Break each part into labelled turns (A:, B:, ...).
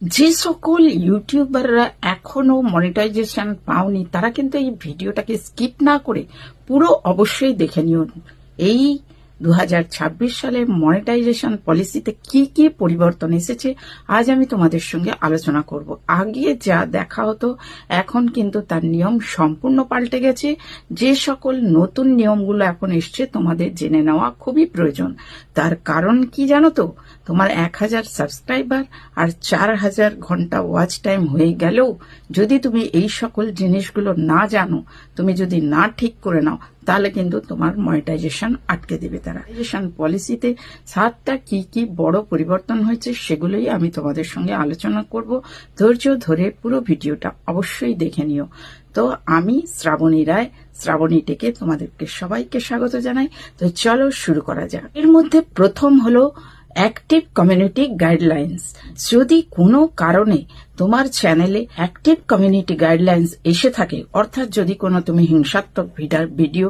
A: যে সকল ইউটিউবাররা এখনো মনিটাইজেশন পাওনি তারা কিন্তু এই ভিডিওটাকে স্কিপ না করে পুরো অবশ্যই দেখে নিন। এই 2026 সালে মনিটাইজেশন পলিসিতে কি কি পরিবর্তন এসেছে আজ আমি তোমাদের সঙ্গে আলোচনা করব। আগে যা দেখা হতো এখন কিন্তু তার নিয়ম সম্পূর্ণ পাল্টে গেছে। যে সকল নতুন নিয়মগুলো এখন এসছে তোমাদের জেনে নেওয়া খুবই প্রয়োজন। তার কারণ কি জানো তো? তোমার 1000 সাবস্ক্রাইবার আর 4000 ঘন্টা ওয়াচ টাইম হয়ে গেলেও যদি তুমি এই সকল জিনিসগুলো না জানো, তুমি যদি না ঠিক করে নাও, তাহলে কিন্তু তোমার মনিটাইজেশন আটকে দেবে তারা। মনিটাইজেশন পলিসিতে 7টা কি কি বড় পরিবর্তন হয়েছে সেগুলোই আমি তোমাদের সঙ্গে আলোচনা করব। ধৈর্য ধরে পুরো ভিডিওটা অবশ্যই দেখে নিও। তো আমি শ্রাবণী রায়, শ্রাবণী টেকে তোমাদেরকে সবাইকে স্বাগত জানাই। তো চলো শুরু করা যাক। এর মধ্যে প্রথম হলো অ্যাক্টিভ কমিউনিটি গাইডলাইন্স। যদি কোনো কারণে তোমার চ্যানেলে অ্যাক্টিভ কমিউনিটি গাইডলাইন্স এসে থাকে, অর্থাৎ যদি কোনো তুমি হিংসাত্মক ভিডিও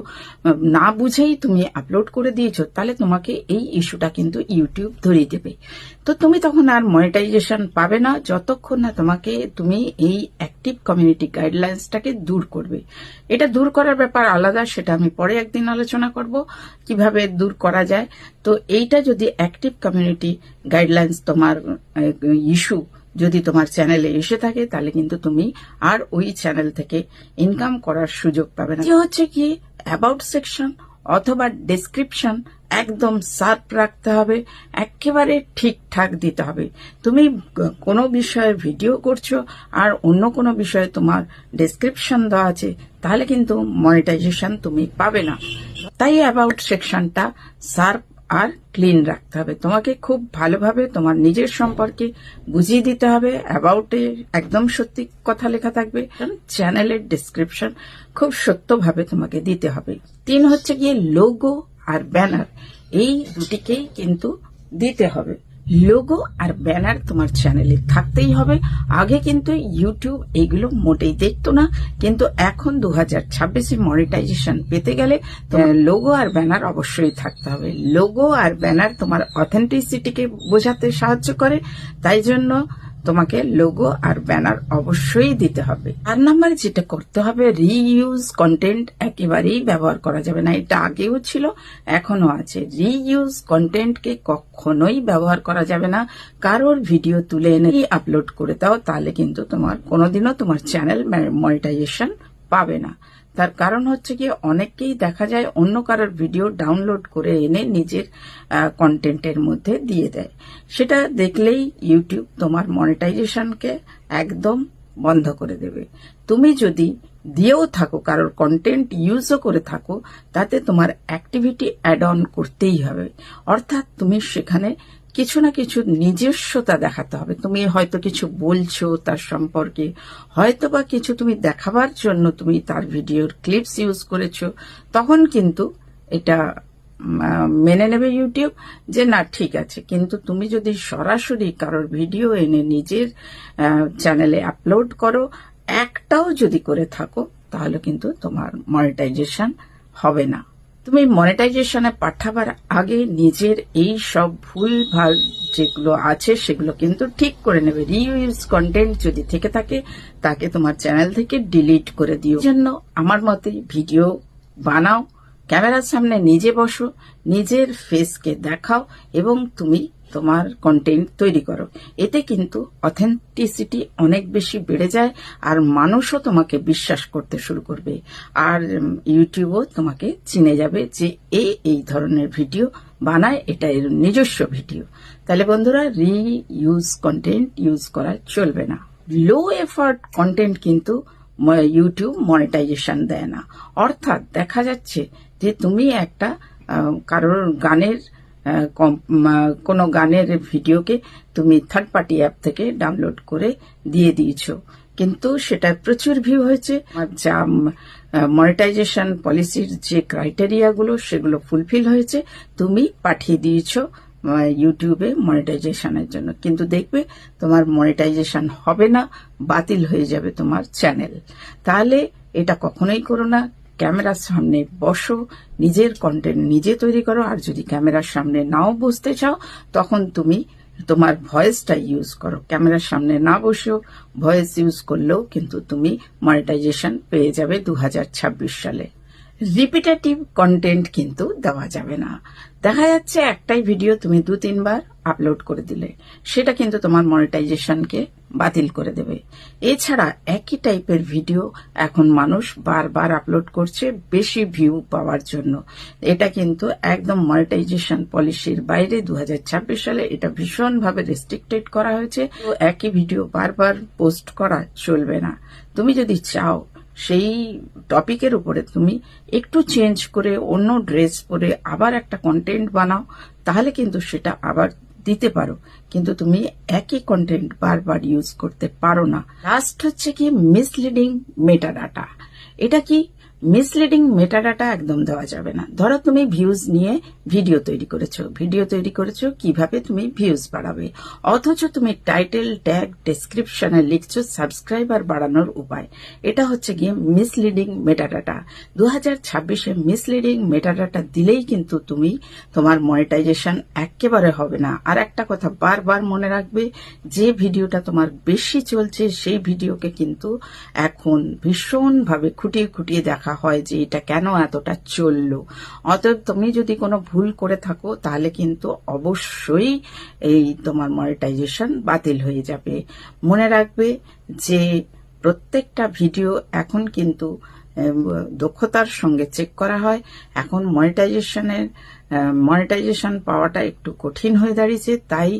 A: না বুঝেই তুমি আপলোড করে দিয়েছো, তাহলে তোমাকে এই ইস্যুটা কিন্তু ইউটিউব ধরিয়ে দেবে। তো তুমি তখন আর মনিটাইজেশন পাবে না যতক্ষণ না তুমি এই অ্যাক্টিভ কমিউনিটি গাইডলাইন্সটাকে দূর করবে। এটা দূর করার ব্যাপার আলাদা, সেটা আমি পরে একদিন আলোচনা করব কিভাবে দূর করা যায়। তো এইটা যদি অ্যাক্টিভ কমিউনিটি গাইডলাইন্স তোমার ইস্যু যদি তোমার চ্যানেলে এসে থাকে, তাহলে কিন্তু তুমি আর ওই চ্যানেল থেকে ইনকাম করার সুযোগ পাবে না। হচ্ছে কি অ্যাবাউট সেকশন অথবা ডেসক্রিপশন একদম শার্প রাখতে হবে, একেবারে ঠিকঠাক দিতে হবে। তুমি কোনো বিষয়ে ভিডিও করছো আর অন্য কোনো বিষয়ে তোমার ডেসক্রিপশন দেওয়া আছে, তাহলে কিন্তু মনিটাইজেশন তুমি পাবে না। তাই অ্যাবাউট সেকশনটা শার্প আর ক্লিন রাখতে হবে। তোমাকে খুব ভালোভাবে তোমার নিজের সম্পর্কে বুঝিয়ে দিতে হবে। অ্যাবাউটে একদম সত্যি কথা লেখা থাকবে, চ্যানেলের ডেসক্রিপশন খুব সত্যভাবে তোমাকে দিতে হবে। 3 হচ্ছে গিয়ে লোগো আর ব্যানার, এই দুটিকেই কিন্তু দিতে হবে। লোগো আর ব্যানার তোমার চ্যানেলে থাকতেই হবে। আগে কিন্তু ইউটিউব এইগুলো মোটেই দেখতো না, কিন্তু এখন 2026-এ মনিটাইজেশন পেতে গেলে লোগো আর ব্যানার অবশ্যই থাকতে হবে। লোগো আর ব্যানার তোমার অথেন্টিসিটিকে বোঝাতে সাহায্য করে, তাই জন্য তোমাকে লোগো আর ব্যানার অবশ্যই দিতে হবে। 4 নাম্বার যেটা করতে হবে, রিইউজ কন্টেন্ট একেবারেই ব্যবহার করা যাবে না। এটা আগেও ছিল, এখনো আছে। রিইউজ কন্টেন্টকে কখনোই ব্যবহার করা যাবে না। কারোর ভিডিও তুলে এনে আপলোড করে দাও, তাহলে কিন্তু তোমার কোনোদিনও তোমার চ্যানেল মনিটাইজেশন পাবে না। তার কারণ হচ্ছে কি, অনেককেই দেখা যায় অন্য কারোর ভিডিও ডাউনলোড করে এনে নিজের কন্টেন্টের মধ্যে দিয়ে দেয়। সেটা দেখলেই ইউটিউব তোমার মনিটাইজেশনকে একদম বন্ধ করে দেবে। তুমি যদি দিয়েও থাকো, কারোর কন্টেন্ট ইউজও করে থাকো, তাতে তোমার অ্যাক্টিভিটি অ্যাড অন করতেই হবে। অর্থাৎ তুমি সেখানে কিছু না কিছু নিজস্বতা দেখাতে হবে। তুমি হয়তো কিছু বলছো তার সম্পর্কে, হয়তো বা কিছু তুমি দেখাবার জন্য তুমি তার ভিডিওর ক্লিপস ইউজ করেছো, তখন কিন্তু এটা মেনে নেবে ইউটিউব যে না ঠিক আছে। কিন্তু তুমি যদি সরাসরি কারোর ভিডিও এনে নিজের চ্যানেলে আপলোড করো, একটাও যদি করে থাকো, তাহলে কিন্তু তোমার মনিটাইজেশন হবে না। তুমি মনিটাইজেশনে পাঠাবার আগে নিজের এই সব ভুলভাল যেগুলো আছে সেগুলো কিন্তু ঠিক করে নেবে। রিইউজ কন্টেন্ট যদি থেকে থাকে, তাকে তোমার চ্যানেল থেকে ডিলিট করে দিও। জন্য আমার মতে ভিডিও বানাও, ক্যামেরার সামনে নিজে বসো, নিজের ফেসকে দেখাও এবং তুমি তোমার কন্টেন্ট তৈরি করো। এতে কিন্তু অথেন্টিসিটি অনেক বেশি বেড়ে যায়, আর মানুষও তোমাকে বিশ্বাস করতে শুরু করবে, আর ইউটিউবও তোমাকে চিনে যাবে যে এই ধরনের ভিডিও বানায়, এটা এর নিজস্ব ভিডিও। তাহলে বন্ধুরা, রিইউজ কন্টেন্ট ইউজ করা চলবে না। লো এফার্ট কন্টেন্ট কিন্তু ইউটিউব মনিটাইজেশন দেয় না। অর্থাৎ দেখা যাচ্ছে যে তুমি একটা কারোর গানের কোনো গানের ভিডিওকে তুমি থার্ড পার্টি অ্যাপ থেকে ডাউনলোড করে দিয়ে দিয়েছো, কিন্তু সেটা প্রচুর ভিউ হয়েছে, যা মনিটাইজেশন পলিসির যে ক্রাইটেরিয়াগুলো সেগুলো ফুলফিল হয়েছে, তুমি পাঠিয়ে দিয়েছো ইউটিউবে মনিটাইজেশনের জন্য, কিন্তু দেখবে তোমার মনিটাইজেশন হবে না, বাতিল হয়ে যাবে তোমার চ্যানেল। তাহলে এটা কখনোই করো না। ক্যামেরার সামনে বসো, নিজের কন্টেন্ট নিজে তৈরি করো। আর যদি ক্যামেরার সামনে নাও বসতে চাও, তখন তুমি তোমার ভয়েসটা ইউজ করো, ক্যামেরার সামনে না বসেও ভয়েস ইউজ করলেও কিন্তু তুমি মনিটাইজেশন পেয়ে যাবে 2026 সালে। রিপিটেটিভ কন্টেন্ট কিন্তু দেওয়া যাবে না। দেখা যাচ্ছে একটাই ভিডিও তুমি 2-3 বার আপলোড করে দিলে সেটা কিন্তু তোমার মনিটাইজেশনকে বাতিল করে দেবে। এছাড়া একই টাইপের ভিডিও এখন মানুষ বারবার আপলোড করছে বেশি ভিউ পাওয়ার জন্য। এটা কিন্তু একদম মনিটাইজেশন পলিসির বাইরে। 2026 সালে এটা ভীষণভাবে রেস্ট্রিক্টেড করা হয়েছে। তো একই ভিডিও বারবার পোস্ট করা চলবে না। তুমি যদি চাও সেই টপিকের উপরে তুমি একটু চেঞ্জ করে অন্য ড্রেস পরে আবার একটা কন্টেন্ট বানাও, তাহলে কিন্তু সেটা আবার দিতে পারো, কিন্তু তুমি একই কন্টেন্ট বারবার ইউজ করতে পারো না। লাস্ট হচ্ছে কি মিসলিডিং মেটাডাটা। এটা কি? মিসলিডিং মেটাডাটা একদম দেওয়া যাবে না। ধরো তুমি ভিউজ নিয়ে ভিডিও তৈরি করেছো কিভাবে তুমি ভিউজ বাড়াবে, অথচ তুমি টাইটেল ট্যাগ ডেসক্রিপশনে লিখছো সাবস্ক্রাইবার বাড়ানোর উপায়। এটা হচ্ছে গিয়ে মিসলিডিং মেটাডাটা। 2026-এ মিসলিডিং মেটাডাটা দিলেই কিন্তু তুমি তোমার মনিটাইজেশন একেবারে হবে না। আর একটা কথা বারবার মনে রাখবে, যে ভিডিওটা তোমার বেশি চলছে সেই ভিডিওকে কিন্তু এখন ভীষণভাবে খুঁটিয়ে খুঁটিয়ে দেখা হয় যে এটা কেন এতটা চললো। অতএব তুমি যদি কোনো ভুল করে থাকো তাহলে কিন্তু অবশ্যই এই তোমার মনিটাইজেশন বাতিল হয়ে যাবে। মনে রাখবে যে প্রত্যেকটা ভিডিও এখন কিন্তু দক্ষতার সঙ্গে চেক করা হয়। এখন মনিটাইজেশন পাওয়াটা একটু কঠিন হয়ে দাঁড়িয়েছে, তাই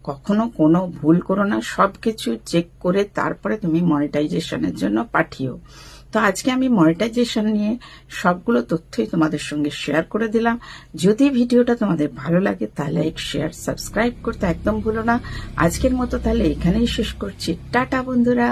A: কখনো কোনো ভুল করো না, সবকিছু চেক করে তারপরে তুমি মনিটাইজেশনের জন্য পাঠিও। তো আজকে আমি মনিটাইজেশন নিয়ে সবগুলো তথ্যই তোমাদের সঙ্গে শেয়ার করে দিলাম। যদি ভিডিওটা তোমাদের ভালো লাগে তাহলে লাইক, শেয়ার, সাবস্ক্রাইব করতে একদম ভুলো না। আজকের মতো তাহলে এখানেই শেষ করছি। টাটা বন্ধুরা।